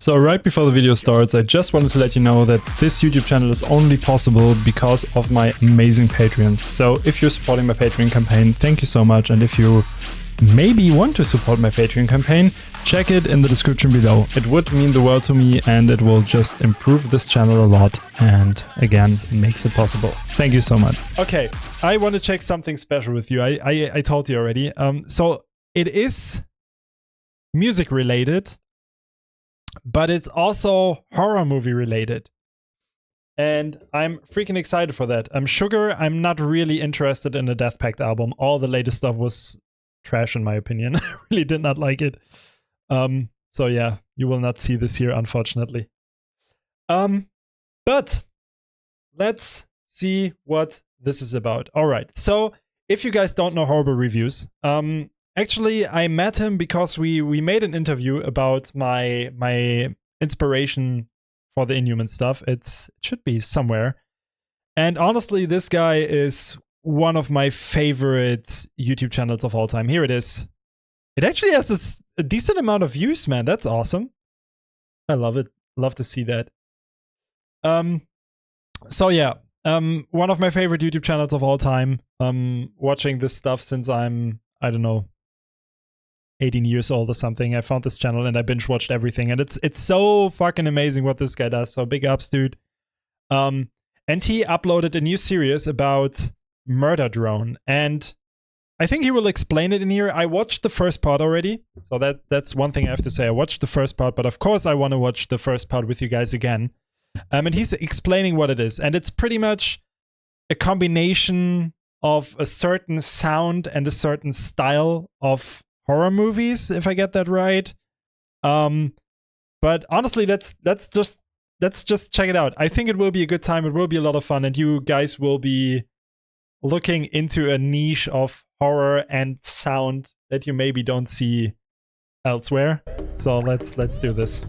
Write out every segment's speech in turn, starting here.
So right before the video starts, I just wanted to let you know that this YouTube channel is only possible because of my amazing Patreons. So if you're supporting my Patreon campaign, thank you so much. And if you maybe want to support my Patreon campaign, check it in the description below. It would mean the world to me and it will just improve this channel a lot. And again, makes it possible. Thank you so much. Okay, I want to check something special with you. I told you already. So it is music related, but it's also horror movie related. And I'm freaking excited for that. Sugar, I'm not really interested in the Death Pact album. All the latest stuff was trash in my opinion. I really did not like it. So yeah, you will not see this here, unfortunately. But let's see what this is about. All right, so if you guys don't know Horrible Reviews, actually, I met him because we made an interview about my inspiration for the Inhuman stuff. It should be somewhere. And honestly, this guy is one of my favorite YouTube channels of all time. Here it is. It actually has a decent amount of views, man. That's awesome. I love it. Love to see that. So yeah, one of my favorite YouTube channels of all time. Watching this stuff since I'm, I don't know, 18 years old or something. I found this channel and I binge watched everything, and it's so fucking amazing what this guy does. So big ups, dude. And he uploaded a new series about Murderdrone, and I think he will explain it in here. I watched the first part already, so that's one thing I have to say. I watched the first part, but of course I want to watch the first part with you guys again. And he's explaining what it is, and it's pretty much a combination of a certain sound and a certain style of horror movies, if I get that right. But honestly, let's just check it out. I think it will be a good time. It will be a lot of fun, and you guys will be looking into a niche of horror and sound that you maybe don't see elsewhere. So let's do this.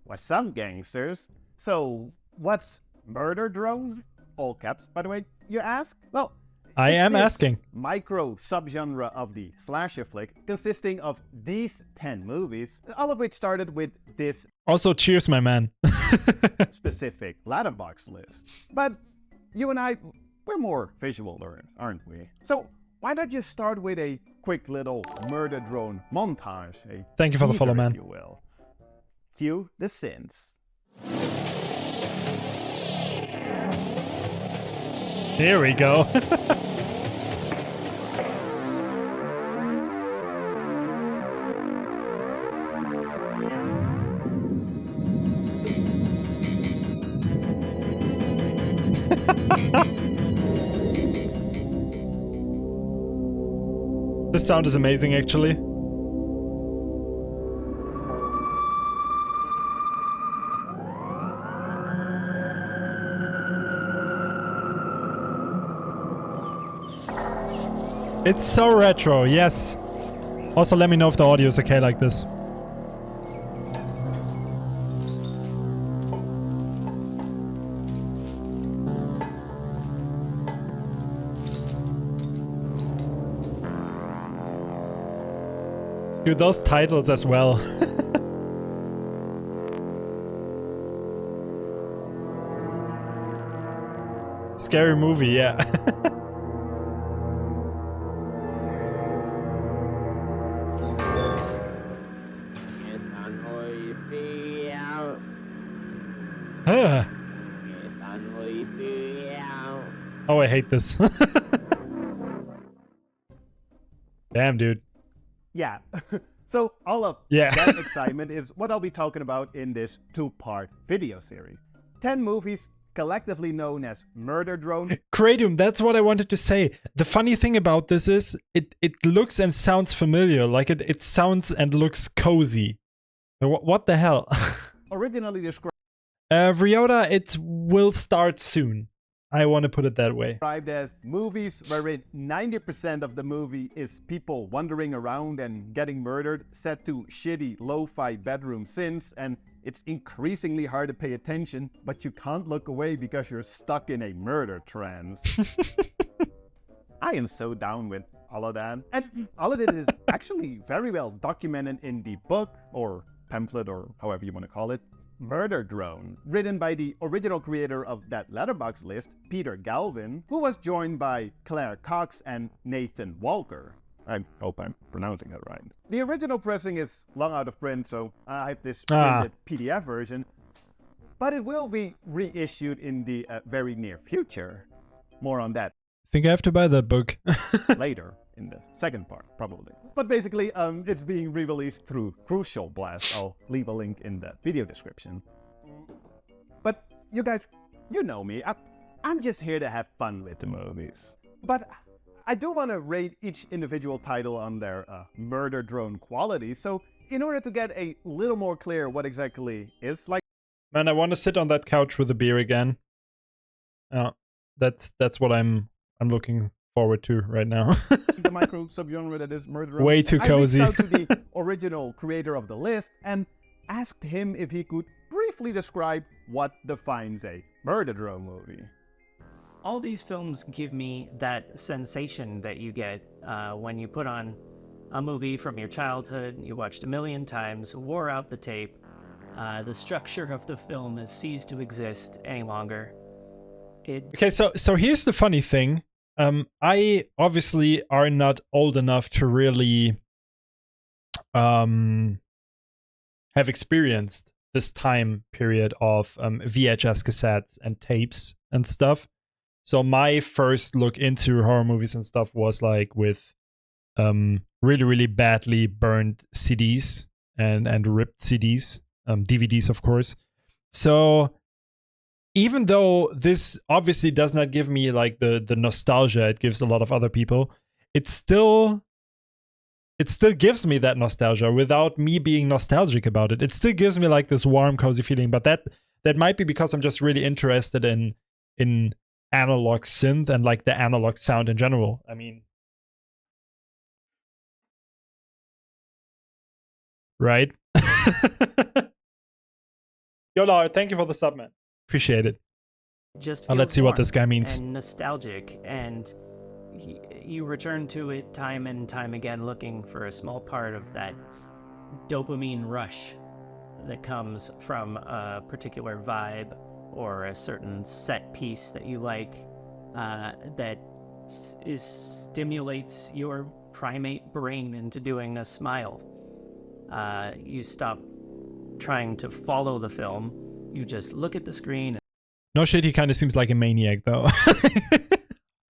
What's up, gangsters? So, what's Murderdrone? All caps, by the way, you ask? Well, I am asking. Micro subgenre of the slasher flick, consisting of these 10 movies, all of which started with this Also, cheers, my man. specific letterbox list. But you and I, we're more visual learners, aren't we? So why not just start with a quick little Murderdrone montage? Thank you for the follow, teaser, man. if you will. Cue the synths. Here we go. The sound is amazing, actually. It's so retro, yes. Also, let me know if the audio is okay like this. Dude, those titles as well. Scary movie, yeah. Oh, I hate this. Damn, dude. Yeah, so all of that excitement is what I'll be talking about in this two-part video series. 10 movies collectively known as Murderdrone. Kratom, that's what I wanted to say. The funny thing about this is it looks and sounds familiar. Like it sounds and looks cozy. What the hell? Originally described Ryota, it will start soon. I want to put it that way. as movies wherein 90% of the movie is people wandering around and getting murdered, set to shitty lo-fi bedroom synths, and it's increasingly hard to pay attention, but you can't look away because you're stuck in a murder trance. I am so down with all of that. And all of it is actually very well documented in the book, or pamphlet, or however you want to call it, Murder-Drone, written by the original creator of that letterbox list, Peter Galvin, who was joined by Claire Cox and Nathan Walker. I hope I'm pronouncing that right. The original pressing is long out of print, so I have this printed PDF version, but it will be reissued in the very near future. More on that. I think I have to buy that book. Later, in the second part, probably. But basically, it's being re-released through Crucial Blast. I'll leave a link in the video description. But you guys, you know me. I'm just here to have fun with the movies. But I do want to rate each individual title on their Murder-Drone quality. So in order to get a little more clear what exactly is like... Man, I want to sit on that couch with a beer again. That's what I'm looking forward to right now. The micro subgenre that is Murder-Drone. Way too cozy. I reached out to the original creator of the list and asked him if he could briefly describe what defines a Murder-Drone movie. All these films give me that sensation that you get when you put on a movie from your childhood, you watched a million times, wore out the tape, the structure of the film has ceased to exist any longer. Okay, so here's the funny thing. I obviously are not old enough to really have experienced this time period of VHS cassettes and tapes and stuff. So my first look into horror movies and stuff was like with really, really badly burned CDs and ripped CDs, DVDs, of course. So even though this obviously does not give me like the nostalgia it gives a lot of other people, it still gives me that nostalgia without me being nostalgic about it. It still gives me like this warm, cozy feeling. But that might be because I'm just really interested in analog synth and like the analog sound in general. I mean, right? Yo, Lard, thank you for the sub, man. Appreciate it. Just let's see what this guy means. And nostalgic, and you return to it time and time again, looking for a small part of that dopamine rush that comes from a particular vibe or a certain set piece that you like, that stimulates your primate brain into doing a smile. You stop trying to follow the film. You just look at the screen. No shit, he kind of seems like a maniac, though.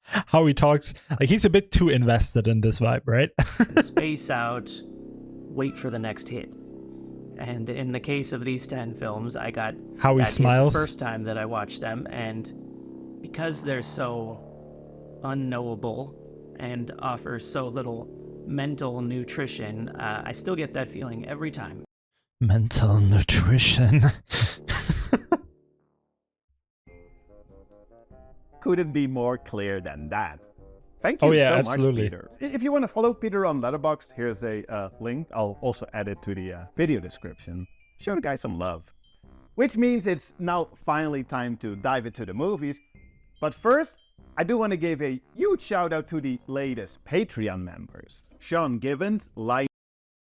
How he talks. Like, he's a bit too invested in this vibe, right? Space out, wait for the next hit. And in the case of these 10 films, I got how he smiles the first time that I watched them. And because they're so unknowable and offer so little mental nutrition, I still get that feeling every time. Mental nutrition. Couldn't be more clear than that. Thank you so much, Peter. If you want to follow Peter on Letterboxd, here's a link. I'll also add it to the video description. Show the guy some love. Which means it's now finally time to dive into the movies. But first, I do want to give a huge shout out to the latest Patreon members. Sean Givens,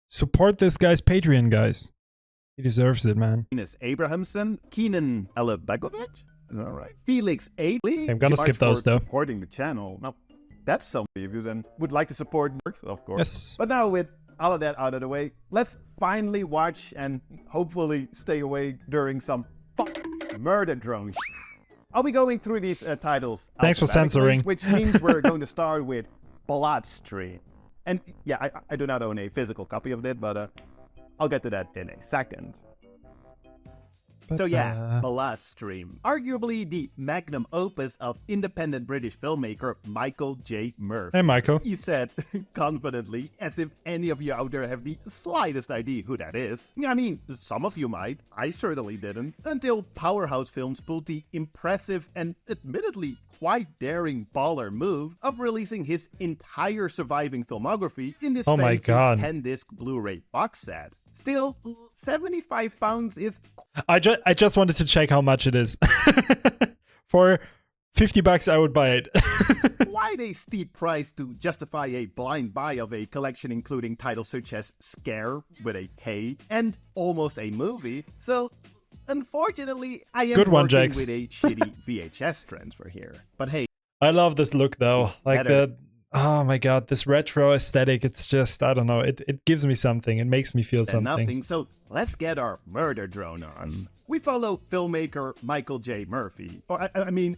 support this guy's Patreon, guys. He deserves it, man. Linus Abrahamson, Keenan Elebegovic, is that right? Felix Ailey. I'm gonna skip those though. Supporting the channel. Now, that's some reviews and would like to support, of course. Yes. But now with all of that out of the way, let's finally watch and hopefully stay awake during some Murder-Drone. I'll be going through these titles. Thanks for censoring. Which means we're going to start with Bloodstream. And yeah, I do not own a physical copy of it, but I'll get to that in a second. So yeah, Bloodstream. Arguably the magnum opus of independent British filmmaker Michael J. Murphy. Hey, Michael. He said confidently, as if any of you out there have the slightest idea who that is. I mean, some of you might. I certainly didn't. Until Powerhouse Films pulled the impressive and admittedly quite daring baller move of releasing his entire surviving filmography in this fancy 10-disc Blu-ray box set. Still, £75 is... I just wanted to check how much it is. For $50 I would buy it. Quite a steep price to justify a blind buy of a collection including titles such as Scare with a K and almost a movie. So, unfortunately, I am Good one, working Jax. with a shitty VHS transfer here. But hey, I love this look though. Like better. oh my god, this retro aesthetic, it's just, I don't know, it gives me something. It makes me feel than something. nothing, so let's get our murder drone on. We follow filmmaker Michael J. Murphy, or I mean,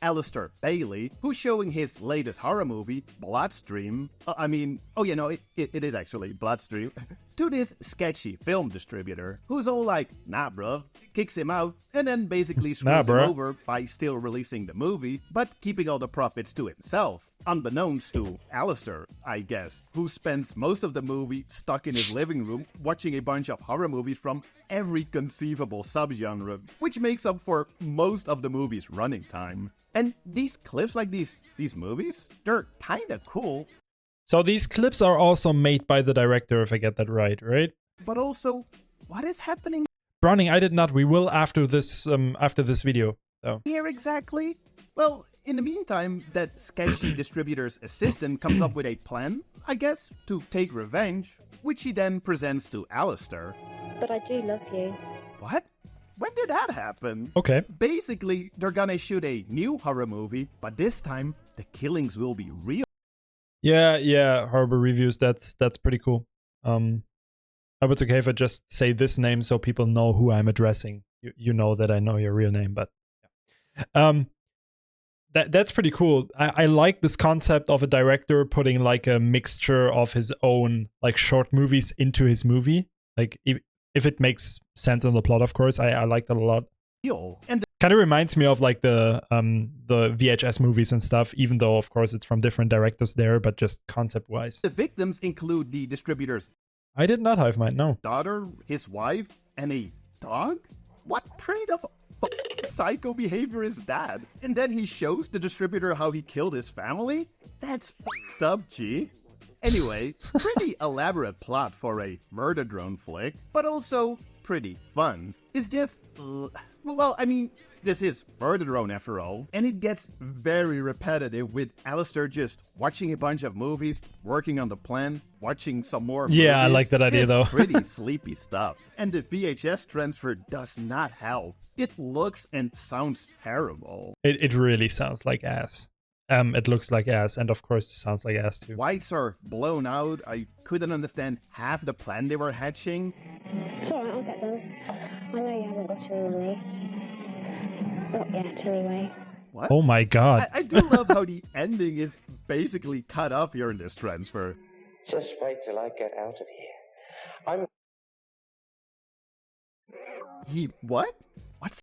Alistair Bailey, who's showing his latest horror movie, Bloodstream. It is actually Bloodstream, to this sketchy film distributor, who's all like, nah bruh, kicks him out, and then basically screws him over by still releasing the movie, but keeping all the profits to himself. Unbeknownst to Alistair, I guess, who spends most of the movie stuck in his living room watching a bunch of horror movies from every conceivable subgenre, which makes up for most of the movie's running time. And these clips, like these movies, they're kinda cool. So these clips are also made by the director, if I get that right? But also, what is happening Browning, I did not. We will after this video. So. here exactly? Well, in the meantime, that sketchy distributor's assistant comes up with a plan, I guess, to take revenge, which he then presents to Alistair. But I do love you. What? When did that happen? Okay. Basically, they're gonna shoot a new horror movie, but this time, the killings will be real. Yeah, horrible reviews, that's pretty cool. I hope it's okay if I just say this name so people know who I'm addressing. You know that I know your real name, but yeah. That's pretty cool. I like this concept of a director putting like a mixture of his own like short movies into his movie. Like if it makes sense in the plot, of course. I like that a lot. And Kind of reminds me of like the VHS movies and stuff, even though of course it's from different directors there, but just concept wise. the victims include the distributor's I did not have mine, no. daughter, his wife, and a dog? What kind of psycho behavior is that? And then he shows the distributor how he killed his family? That's f***ed up, G. Anyway, pretty elaborate plot for a murder drone flick, but also pretty fun. It's just, this is Murderdrone after all, and it gets very repetitive with Alistair just watching a bunch of movies, working on the plan, watching some more movies. Yeah, I like that idea It's though. pretty sleepy stuff. And the VHS transfer does not help. It looks and sounds terrible. It really sounds like ass. It looks like ass, and of course sounds like ass too. Whites are blown out. I couldn't understand half the plan they were hatching. It's alright, I'll get them. I know you haven't got any money. Not yet, anyway. What? Oh my god. I do love how the ending is basically cut off here in this transfer. Just wait till I get out of here. What? What's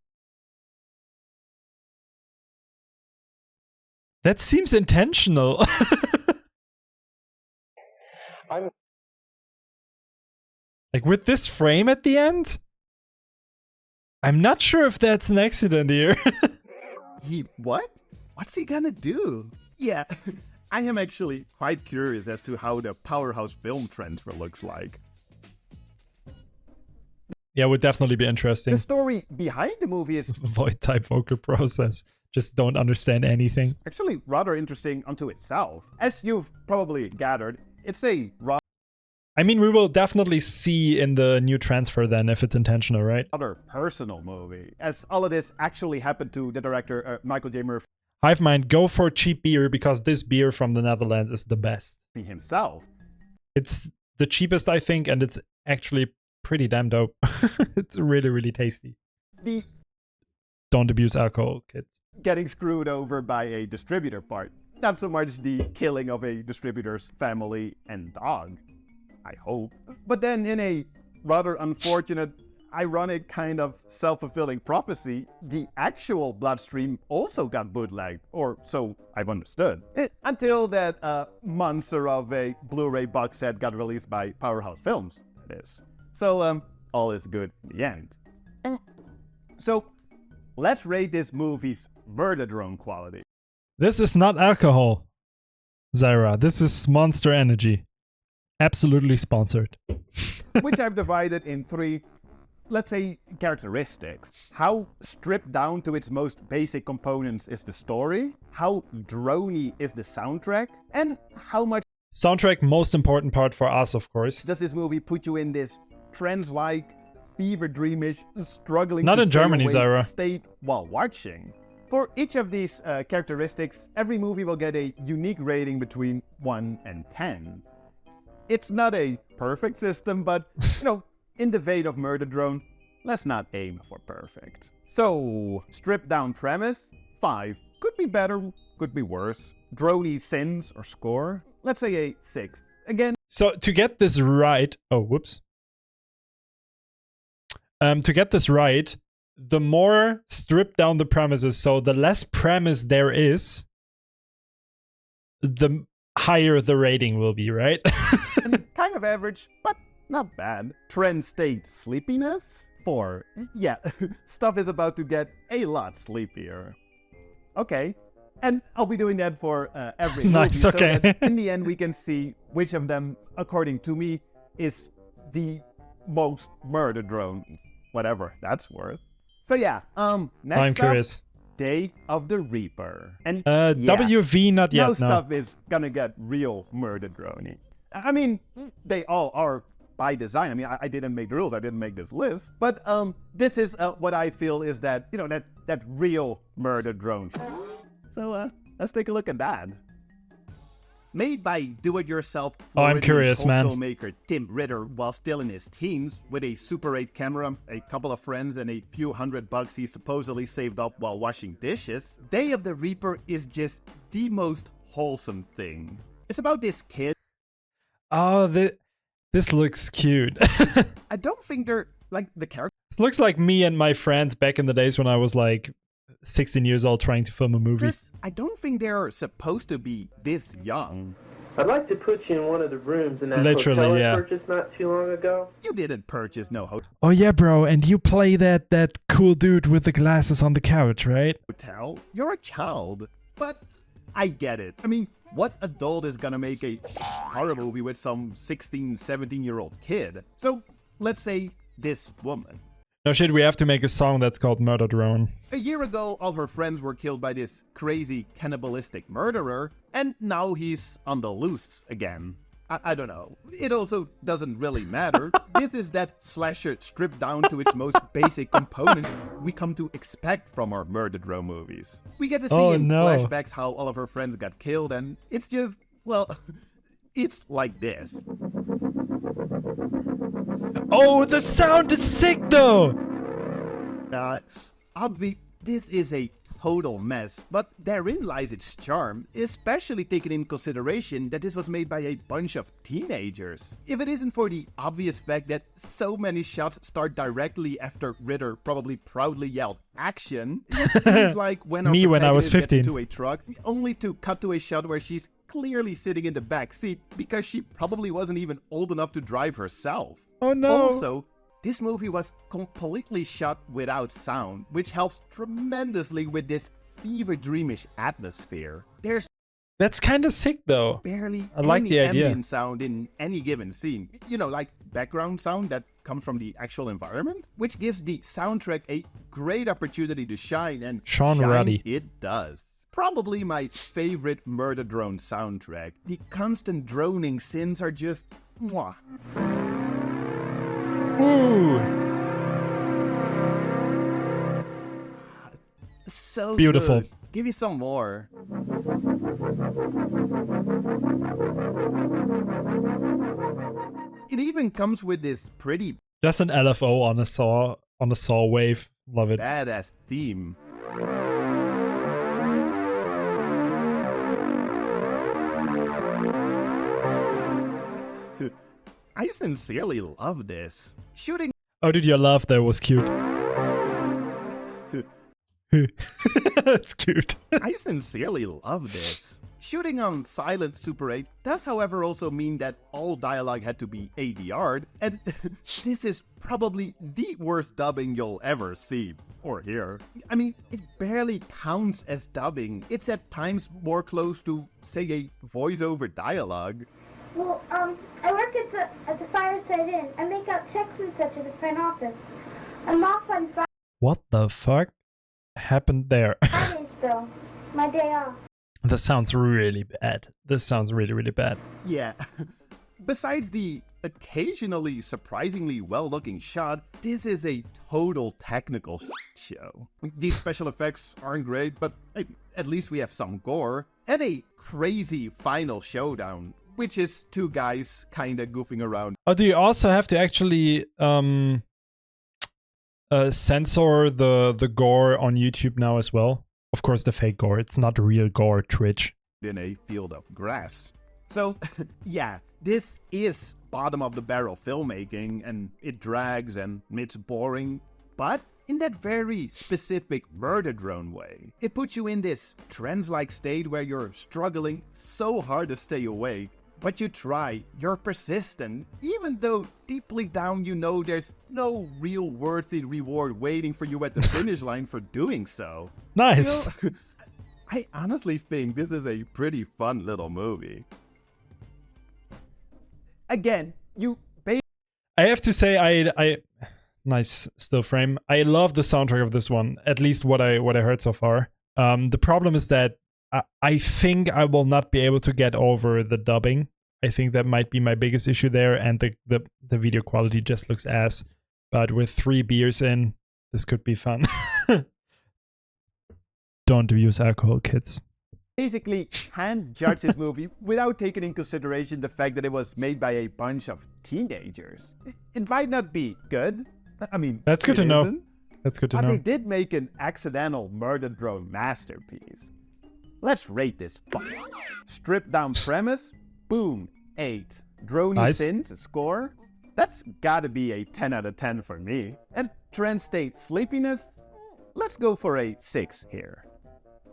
That seems intentional. I'm Like with this frame at the end? I'm not sure if that's an accident here. What? What's he gonna do? Yeah, I am actually quite curious as to how the Powerhouse film transfer looks like. Yeah, would definitely be interesting. The story behind the movie is Void type vocal process. Just don't understand anything. actually rather interesting unto itself. As you've probably gathered, it's a I mean, we will definitely see in the new transfer then if it's intentional, right? rather personal movie, as all of this actually happened to the director Michael J. Murphy Hive Mind, go for cheap beer because this beer from the Netherlands is the best. himself. It's the cheapest, I think, and it's actually pretty damn dope. It's really, really tasty. The Don't abuse alcohol, kids. getting screwed over by a distributor part, not so much the killing of a distributor's family and dog, I hope. But then in a rather unfortunate, ironic kind of self-fulfilling prophecy, the actual Bloodstream also got bootlegged, or so I've understood. Until that monster of a Blu-ray box set got released by Powerhouse Films, that is. So, all is good in the end. So, let's rate this movie's murder drone quality. This is not alcohol, Zyra. This is Monster Energy. Absolutely sponsored. Which I've divided in 3 let's say, characteristics. How stripped down to its most basic components is the story, how droney is the soundtrack, and how much Soundtrack, most important part for us, of course. does this movie put you in this trance-like, fever dreamish, struggling Not to in stay Germany's awake era. state while watching? For each of these characteristics, every movie will get a unique rating between 1 and 10. It's not a perfect system, but, you know, in the vein of Murderdrone, let's not aim for perfect. So, stripped down premise, 5. Could be better, could be worse. Droney sins or score, let's say a 6. Again, So to get this right, oh, whoops. To get this right, the more stripped down the premises, so the less premise there is, the higher the rating will be, right? kind of average, but not bad. Trend state sleepiness, 4. Yeah, stuff is about to get a lot sleepier. Okay, and I'll be doing that for every Nice, movie, okay. so that in the end we can see which of them, according to me, is the most Murderdrone, whatever that's worth. So yeah, next I'm up, curious. Day of the Reaper. And WV, not now yet, no. stuff is gonna get real Murderdrone-y. I mean, they all are by design. I mean, I didn't make the rules, I didn't make this list. But this is what I feel is that, you know, that real Murderdrone. So let's take a look at that. Made by do-it-yourself Oh, I'm curious, man. filmmaker Tim Ritter while still in his teens, with a Super 8 camera, a couple of friends, and a few $100 he supposedly saved up while washing dishes, Day of the Reaper is just the most wholesome thing. It's about this kid. Oh, this looks cute. I don't think they're, like, the characters This looks like me and my friends back in the days when I was like 16 years old trying to film a movie. I don't think they're supposed to be this young. I'd like to put you in one of the rooms in that Literally, hotel yeah. I purchased not too long ago. You didn't purchase no Oh yeah, bro, and you play that cool dude with the glasses on the couch, right? hotel. You're a child. But I get it. I mean, what adult is gonna make a horror movie with some 16, 17-year-old kid? So, let's say this woman. No shit, we have to make a song that's called Murderdrone. A year ago, all her friends were killed by this crazy cannibalistic murderer, and now he's on the loose again. I don't know. It also doesn't really matter. This is that slasher stripped down to its most basic components we come to expect from our Murderdrone movies. We get to see in flashbacks how all of her friends got killed, and it's just, well, it's like this. Oh, the sound is sick though! Obviously, this is a total mess, but therein lies its charm, especially taking in consideration that this was made by a bunch of teenagers. If it isn't for the obvious fact that so many shots start directly after Ritter probably proudly yelled action, it seems like when our Me when I was protagonist gets 15. into a truck, only to cut to a shot where she's clearly sitting in the back seat because she probably wasn't even old enough to drive herself. Oh no! Also, this movie was completely shot without sound, which helps tremendously with this fever dreamish atmosphere. There's That's kind of sick though. barely I like any the idea. ambient sound in any given scene. You know, like background sound that comes from the actual environment, which gives the soundtrack a great opportunity to shine, and Sean shine Ruddy. it does. Probably my favorite Murderdrone soundtrack. The constant droning synths are just mwah. Ooh! So Beautiful. good. Give me some more. It even comes with this pretty Just an LFO on a saw wave. Love it. badass theme. I sincerely love this. Shooting Oh, dude, your laugh there was cute. It's cute. I sincerely love this. Shooting on silent Super 8 does, however, also mean that all dialogue had to be ADR'd, and this is probably the worst dubbing you'll ever see or hear. I mean, it barely counts as dubbing. It's at times more close to, say, a voiceover dialogue. Well, I work at the Fireside Inn. I make out checks and such at the front office. I'm off on What the fuck happened there? Friday still. My day off. This sounds really bad. This sounds really, really bad. Yeah. Besides the occasionally surprisingly well-looking shot, this is a total technical show. These special effects aren't great, but at least we have some gore and a crazy final showdown, which is two guys kinda goofing around. Oh, do you also have to actually censor the gore on YouTube now as well? Of course, the fake gore. It's not real gore, Twitch. In a field of grass. So, yeah, this is bottom-of-the-barrel filmmaking, and it drags and it's boring, but in that very specific Murder-Drone way. It puts you in this trance-like state where you're struggling so hard to stay awake, but you try, you're persistent, even though deeply down you know there's no real worthy reward waiting for you at the finish line for doing so. Nice. Still, I honestly think this is a pretty fun little movie. Again, I have to say, I nice still frame. I love the soundtrack of this one. At least what I heard so far. The problem is that I think I will not be able to get over the dubbing. I think that might be my biggest issue there, and the video quality just looks ass. But with 3 beers in, this could be fun. Don't use alcohol, kids. basically can't judge this movie without taking in consideration the fact that it was made by a bunch of teenagers. It might not be good. I mean, that's good to know. isn't, That's good to but know. they did make an accidental Murder-Drone masterpiece. Let's rate this fuck. Stripped down premise, boom, 8. Droney Nice. sins, score. That's gotta be a 10 out of 10 for me. And trend state sleepiness, let's go for a 6 here.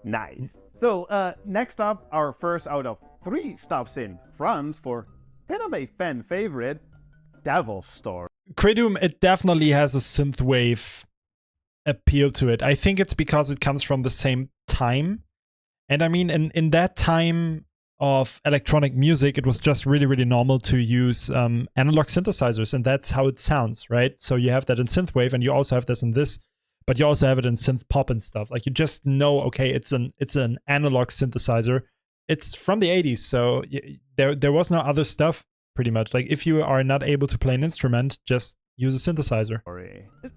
Nice. So next up, our first out of 3 stops in France for kind of a fan favorite, Devil's Story. Credum, it definitely has a synthwave appeal to it. I think it's because it comes from the same time. And I mean, in that time of electronic music, it was just really, really normal to use analog synthesizers, and that's how it sounds, right? So you have that in synthwave, and you also have this in this, but you also have it in synth pop and stuff. Like, you just know, okay, it's an analog synthesizer. It's from the 80s, so there was no other stuff, pretty much. Like, if you are not able to play an instrument, just use a synthesizer.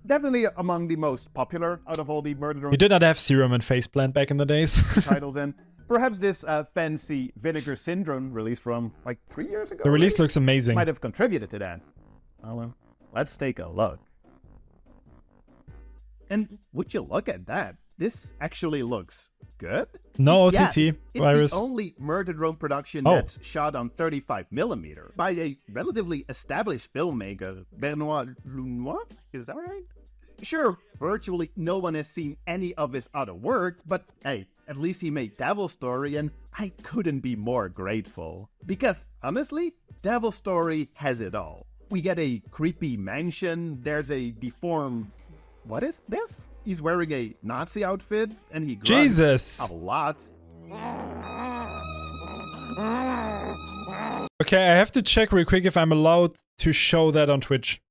Definitely among the most popular out of all the Murder-Drone You did not have Serum and Faceplant back in the days. titles, and perhaps this fancy Vinegar Syndrome release from like 3 years ago. The release really, looks amazing. might have contributed to that. Well, let's take a look. And would you look at that? This actually looks good. No Yeah, OTT it's virus. the only Murder-Drone production Oh. that's shot on 35mm by a relatively established filmmaker, Benoit Lunois. Is that right? Sure, virtually no one has seen any of his other work, but hey, at least he made Devil's Story, and I couldn't be more grateful. Because, honestly, Devil's Story has it all. We get a creepy mansion, there's a deformed... What is this? He's wearing a Nazi outfit, and he grunts Jesus. a lot. Okay, I have to check real quick if I'm allowed to show that on Twitch.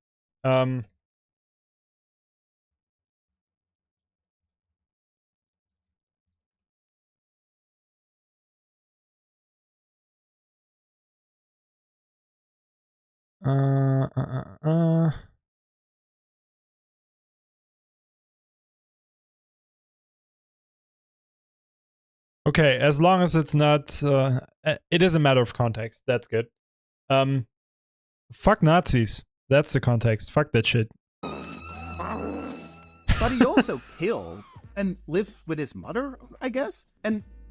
Okay, as long as it's not, it is a matter of context. That's good. Fuck Nazis. That's the context. Fuck that shit. But he also kills and lives with his mother, I guess.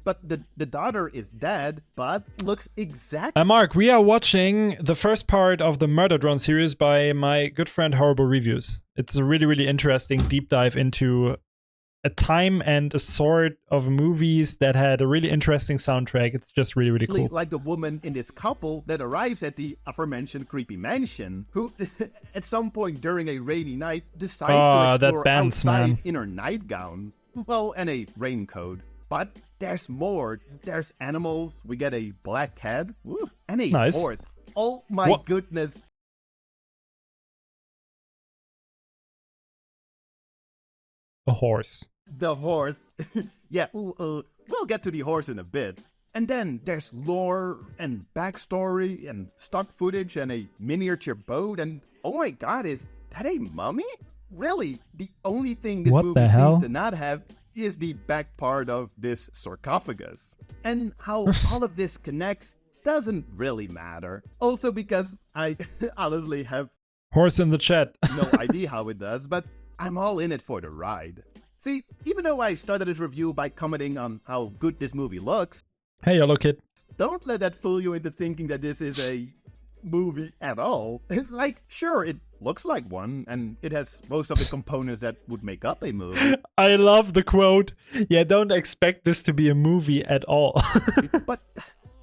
But the daughter is dead, but looks exactly Mark, we are watching the first part of the Murder-Drone series by my good friend Horrible Reviews. It's a really, really interesting deep dive into a time and a sort of movies that had a really interesting soundtrack. It's just really, really cool. like the woman in this couple that arrives at the aforementioned creepy mansion, who at some point during a rainy night decides to that explore bands, outside man. in her nightgown. Well, and a raincoat. But there's more. There's animals. We get a black cat. Woo, and a Nice. horse. Oh my What? goodness. a horse. The horse. Yeah, we'll get to the horse in a bit. And then there's lore and backstory and stock footage and a miniature boat and oh my god, is that a mummy? Really, the only thing this What movie the hell? seems to not have is the back part of this sarcophagus. And how all of this connects doesn't really matter. Also because I honestly have Horse in the chat. no idea how it does, but I'm all in it for the ride. See, even though I started this review by commenting on how good this movie looks, Hey, Yellow Kid. don't let that fool you into thinking that this is a movie at all. It's like, sure, it looks like one, and it has most of the components that would make up a movie. I love the quote. Yeah, don't expect this to be a movie at all. But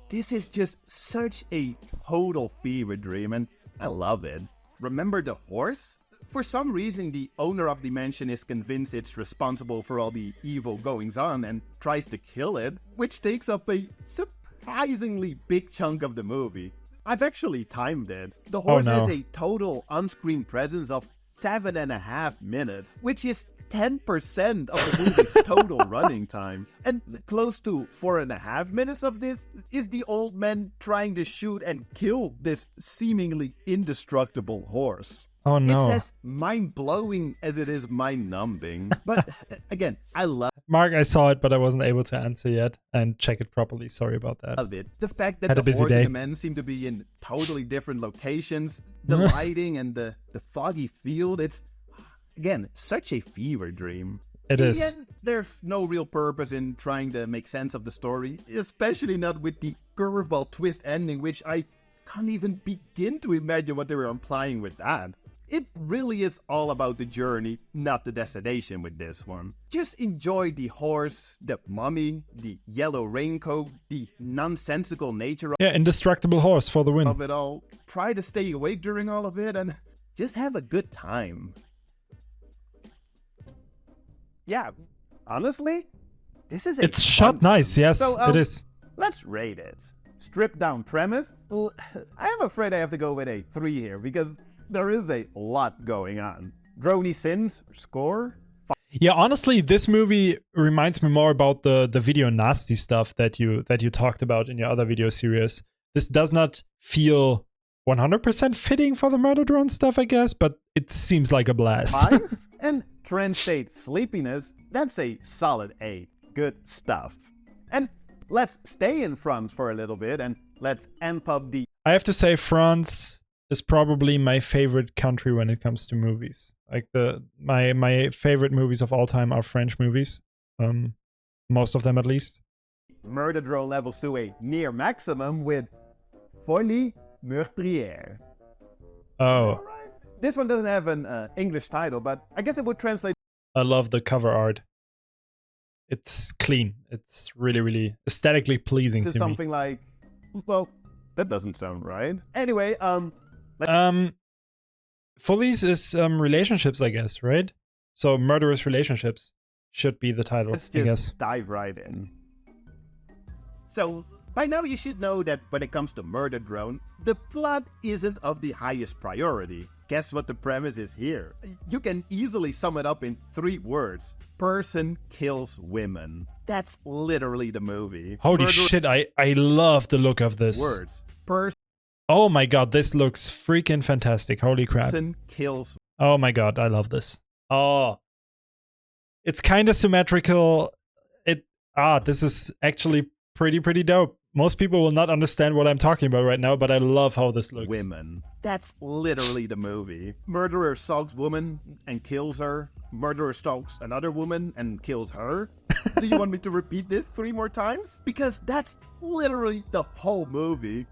this is just such a total fever dream, and I love it. Remember the horse? For some reason, the owner of the mansion is convinced it's responsible for all the evil goings-on and tries to kill it, which takes up a surprisingly big chunk of the movie. I've actually timed it. The horse no. has a total on-screen presence of 7.5 minutes, which is 10% of the movie's total running time. And close to 4.5 minutes of this is the old man trying to shoot and kill this seemingly indestructible horse. Oh no. It's as mind-blowing as it is mind-numbing. But again, I love Mark, I saw it, but I wasn't able to answer yet and check it properly. Sorry about that. it. The fact that Had a the busy horse day. and the men seem to be in totally different locations, the lighting and the foggy field, it's, again, such a fever dream. It In is. the end, there's no real purpose in trying to make sense of the story, especially not with the curveball twist ending, which I can't even begin to imagine what they were implying with that. It really is all about the journey, not the destination with this one. Just enjoy the horse, the mummy, the yellow raincoat, the nonsensical nature Yeah, indestructible horse for the win. of it all. Try to stay awake during all of it and just have a good time. Yeah, honestly, this is a It's shot fun nice, one. yes, So, it is. Let's rate it. Stripped down premise? Well, I am afraid I have to go with a 3 here because there is a lot going on. Droney sins, score? Yeah, honestly, this movie reminds me more about the video nasty stuff that you talked about in your other video series. This does not feel 100% fitting for the Murderdrone stuff, I guess, but it seems like a blast. 5? And trend state sleepiness, that's a solid 8. Good stuff. And let's stay in France for a little bit and let's amp up the I have to say France is probably my favorite country when it comes to movies. Like my favorite movies of all time are French movies. Most of them at least. Murderdrone levels to a near maximum with Folie Meurtre. Oh, This one doesn't have an English title, but I guess it would translate I love the cover art. It's clean. It's really, really aesthetically pleasing to to me. something like, well, that doesn't sound right. Anyway, Folies is relationships, I guess, right? So murderous relationships should be the title, let's I just guess. dive right in. So, by now you should know that when it comes to Murderdrone, the plot isn't of the highest priority. Guess what the premise is here? You can easily sum it up in 3 words. Person kills women. That's literally the movie. Holy Murder- shit, I love the look of this. Words. Person Oh my god, this looks freaking fantastic. Holy crap. kills. Oh my god, I love this. Oh. It's kind of symmetrical. This is actually pretty dope. Most people will not understand what I'm talking about right now, but I love how this looks. Women. That's literally the movie. Murderer stalks woman and kills her. Murderer stalks another woman and kills her. Do you want me to repeat this 3 more times? Because that's literally the whole movie.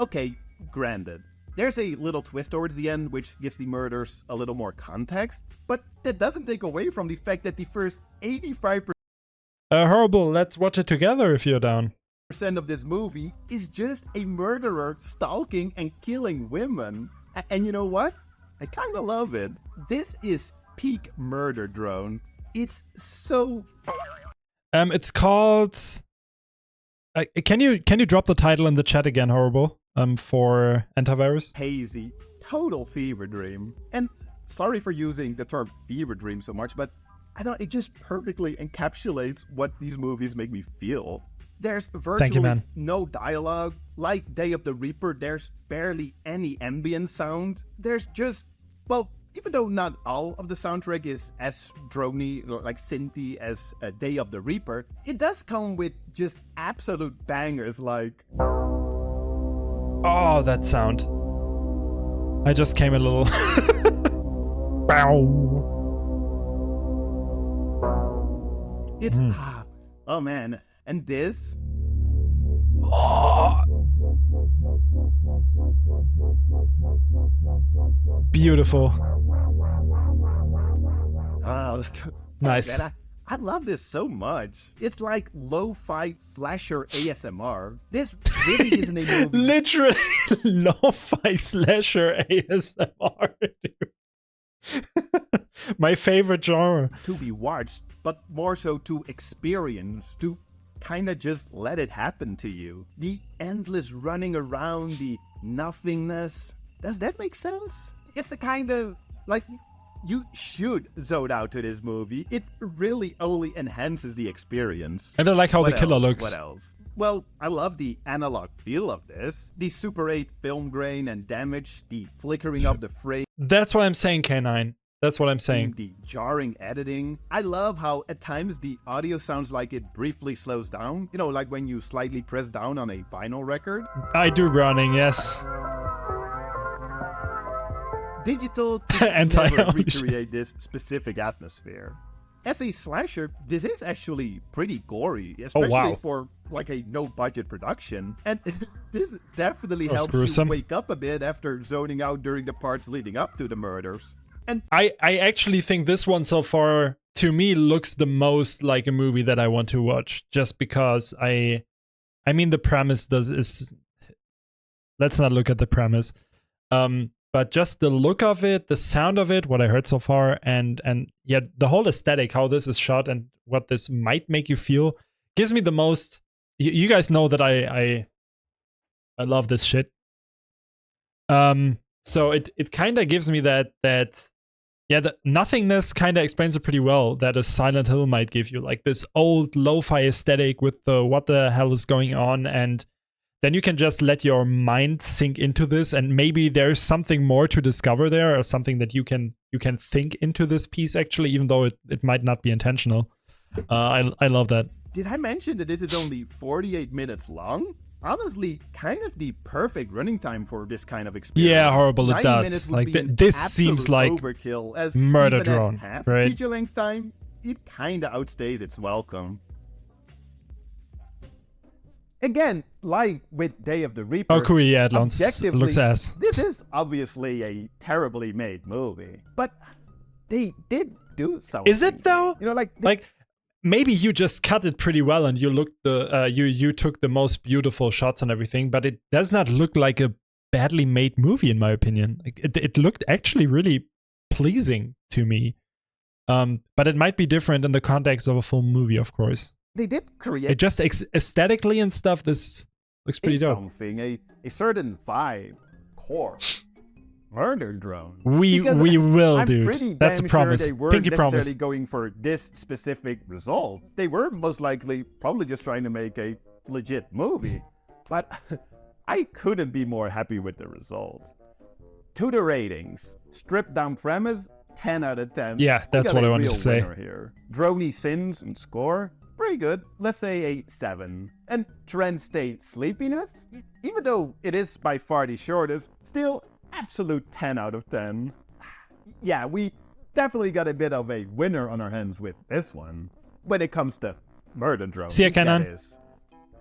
Okay, granted. There's a little twist towards the end which gives the murders a little more context, but that doesn't take away from the fact that the first 85% Horrible, let's watch it together if you're down. of this movie is just a murderer stalking and killing women. And you know what? I kind of love it. This is peak Murderdrone. It's so It's called... can you drop the title in the chat again, Horrible? For Antivirus? hazy, total fever dream. And sorry for using the term fever dream so much, but I don't know, it just perfectly encapsulates what these movies make me feel. There's Thank you, virtually man. no dialogue. Like Day of the Reaper, there's barely any ambient sound. There's just, well, even though not all of the soundtrack is as droney, like synthy as Day of the Reaper, it does come with just absolute bangers like... Oh, that sound. I just came a little... Bow. It's... oh man. And this... Oh. Beautiful. Oh, Nice. man, I love this so much. It's like lo-fi slasher ASMR. This really isn't a movie. Literally lo-fi slasher ASMR, dude. My favorite genre. To be watched, but more so to experience, to kind of just let it happen to you. The endless running around, the nothingness. Does that make sense? It's the kind of, like, you should zone out to this movie. It really only enhances the experience. And I like how What the killer else? looks. What else? Well, I love the analog feel of this. The Super 8 film grain and damage, the flickering of the frame, That's what I'm saying, K9. That's what I'm saying. the jarring editing. I love how at times the audio sounds like it briefly slows down. You know, like when you slightly press down on a vinyl record. I do Browning, yes. Digital could Anti-Amish. never recreate this specific atmosphere. As a slasher, this is actually pretty gory, especially wow. for like a no-budget production. And this definitely That was helps gruesome. you wake up a bit after zoning out during the parts leading up to the murders. And I actually think this one so far, to me, looks the most like a movie that I want to watch. Just because I mean, the premise is... Let's not look at the premise. But just the look of it, the sound of it, what I heard so far, and yeah, the whole aesthetic, how this is shot and what this might make you feel, gives me the most... You guys know that I love this shit. So it kind of gives me that yeah, the nothingness kind of explains it pretty well, that a Silent Hill might give you, like this old lo-fi aesthetic with the what the hell is going on, and then you can just let your mind sink into this, and maybe there's something more to discover there, or something that you can think into this piece actually, even though it might not be intentional. I love that. did I mention that this is only 48 minutes long? Honestly, kind of the perfect running time for this kind of experience. Yeah, horrible, it 90 does. minutes would Like, be an this seems absolute like overkill, as Murderdrone, even at half right? feature length time, it kind of outstays its welcome. Again, like with Day of the Reaper, Oh, cool, yeah, it looks objectively, ass. this is obviously a terribly made movie, but they did do something. Is it though? You know, like Maybe you just cut it pretty well and you looked you took the most beautiful shots and everything, but it does not look like a badly made movie in my opinion. Like, it looked actually really pleasing to me. But it might be different in the context of a full movie, of course. they did create It just aesthetically and stuff, this looks pretty dope. something, a certain vibe, core. Murderdrone. We Because will, I'm dude. pretty That's a damn promise. Sure they weren't Pinky necessarily promise. going for this specific result. They were most likely probably just trying to make a legit movie. But I couldn't be more happy with the result. To the ratings, stripped down premise, 10 out of 10. Yeah, We that's got what a I wanted to real say. winner here. Droney sins and score, pretty good. Let's say a 7. And trend state sleepiness, even though it is by far the shortest, still absolute 10 out of 10. Yeah, we definitely got a bit of a winner on our hands with this one when it comes to Murderdrone. See ya, Kenan. that is.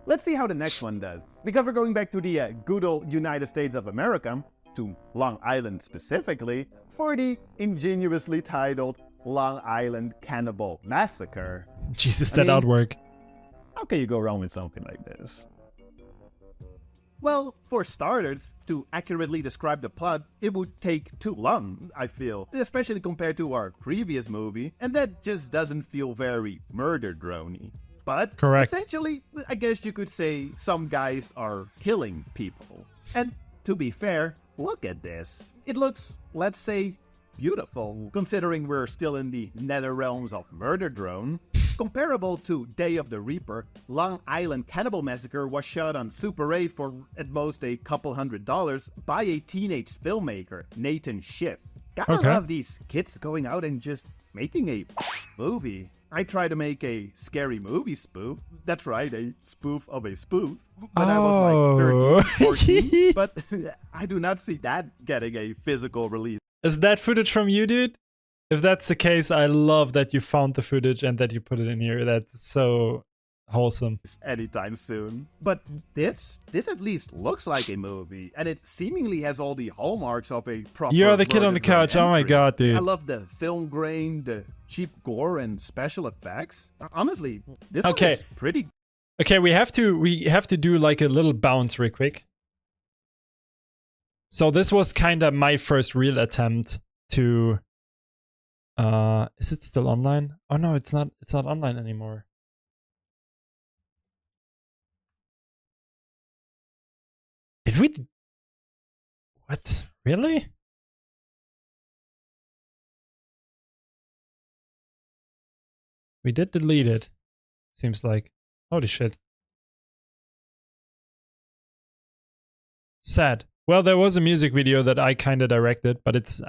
Let's see how the next one does. Because we're going back to the good old United States of America, to Long Island specifically, for the ingeniously titled Long Island Cannibal Massacre. Jesus, I that mean, artwork. How can you go wrong with something like this? Well, for starters, to accurately describe the plot, it would take too long, I feel, especially compared to our previous movie, and that just doesn't feel very Murderdrone-y. But Correct. essentially, I guess you could say some guys are killing people. And to be fair, look at this. It looks, let's say, beautiful, considering we're still in the nether realms of Murderdrone. Comparable to Day of the Reaper, Long Island Cannibal Massacre was shot on Super 8 for at most a couple $100 by a teenage filmmaker, Nathan Schiff. Gotta love these kids going out and just making a movie. I tried to make a scary movie spoof. That's right, a spoof of a spoof. When I was like 13, 14, but I do not see that getting a physical release. Is that footage from you, dude? If that's the case, I love that you found the footage and that you put it in here. That's so wholesome. Anytime soon. But this at least looks like a movie, and it seemingly has all the hallmarks of a proper You're the kid on the couch. Oh my god, dude. I love the film grain, the cheap gore, and special effects. Honestly, this one is pretty. Okay, we have to do like a little bounce real quick. So this was kind of my first real attempt to. Is it still online? Oh no, it's not. It's not online anymore. Did we? What? Really? We did delete it. Seems like. Holy shit. Sad. Well, there was a music video that I kind of directed, but it's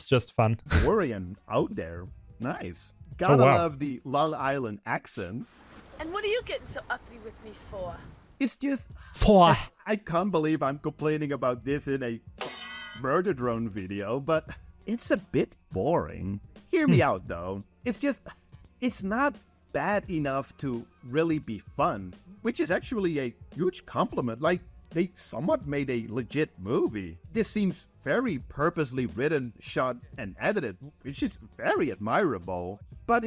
just fun. Warrior out there. Nice. Gotta love the Long Island accent. And what are you getting so uppity with me for? It's just... For. I can't believe I'm complaining about this in a Murderdrone video, but it's a bit boring. Hear me out, though. It's just... It's not bad enough to really be fun, which is actually a huge compliment. Like, they somewhat made a legit movie. This seems very purposely written, shot, and edited, which is very admirable. But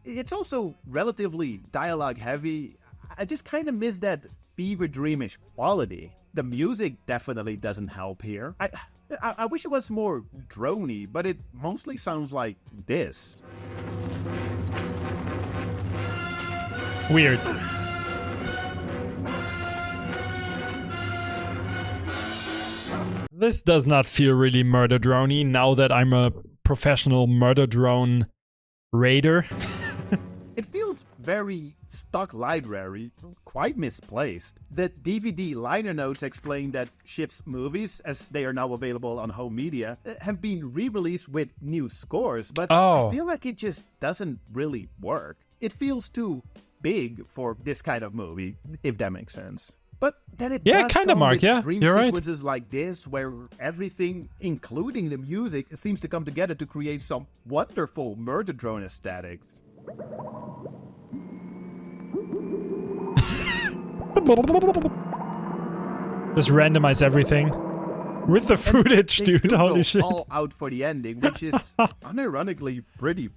it's also relatively dialogue heavy. I just kind of miss that fever dreamish quality. The music definitely doesn't help here. I wish it was more droney, but it mostly sounds like this. Weird. This does not feel really Murderdrone-y now that I'm a professional Murderdrone raider. It feels very stock library, quite misplaced. The DVD liner notes explain that Schiff's movies, as they are now available on home media, have been re-released with new scores, but I feel like it just doesn't really work. It feels too big for this kind of movie, if that makes sense. But then it does kind of, Mark. Yeah, dream you're right. Sequences like this, where everything, including the music, seems to come together to create some wonderful Murderdrone aesthetics. Just randomize everything with the footage, dude. Holy shit! All out for the ending, which is unironically pretty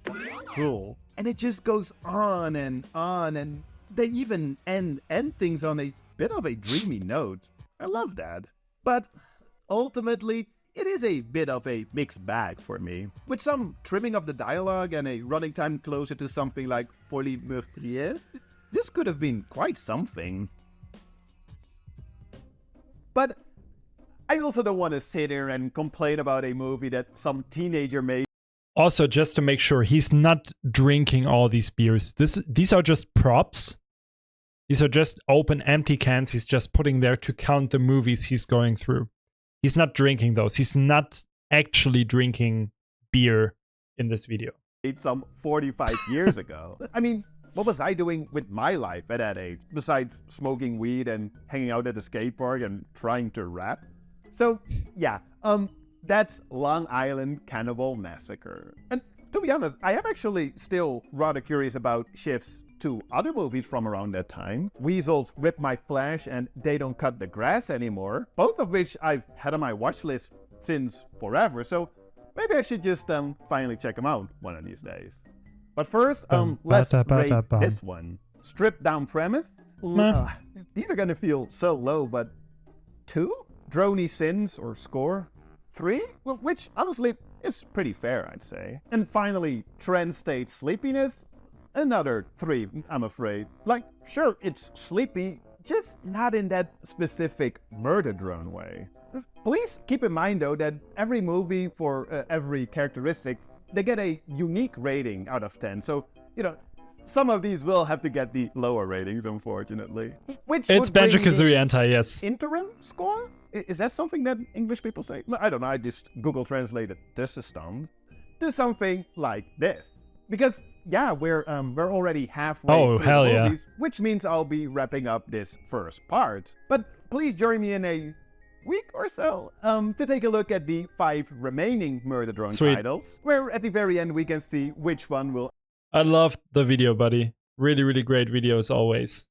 cool, and it just goes on, and they even end things on a bit of a dreamy note. I love that. But ultimately, it is a bit of a mixed bag for me. With some trimming of the dialogue and a running time closer to something like Folie Meurtre, this could have been quite something. But I also don't want to sit here and complain about a movie that some teenager made. Also, just to make sure, he's not drinking all these beers. These are just props. These are just open, empty cans he's just putting there to count the movies he's going through. He's not drinking those. He's not actually drinking beer in this video. Some 45 years ago. I mean, what was I doing with my life at that age, besides smoking weed and hanging out at the skate park and trying to rap? So, yeah, that's Long Island Cannibal Massacre. And to be honest, I am actually still rather curious about Schiff's two other movies from around that time, Weasels Rip My Flesh and They Don't Cut the Grass Anymore, both of which I've had on my watch list since forever, so maybe I should just finally check them out one of these days. But first, let's rate this one. Stripped down premise? These are gonna feel so low, but 2? Droney sins or score? 3? Well, which honestly is pretty fair, I'd say. And finally, trend state sleepiness? Another 3, I'm afraid. Like, sure, it's sleepy, just not in that specific Murderdrone way. Please keep in mind though that every movie for every characteristic, they get a unique rating out of 10. So, you know, some of these will have to get the lower ratings, unfortunately. Which It's would bring Banjo-Kazooie the anti, yes. interim score? Is that something that English people say? I don't know, I just Google translated this system to something like this. Because, yeah, we're already halfway Oh, through hell the yeah. movies, which means I'll be wrapping up this first part. But please join me in a week or so to take a look at the 5 remaining Murder-Drone Sweet. titles, where at the very end we can see which one will I loved the video, buddy. Really, really great video as always.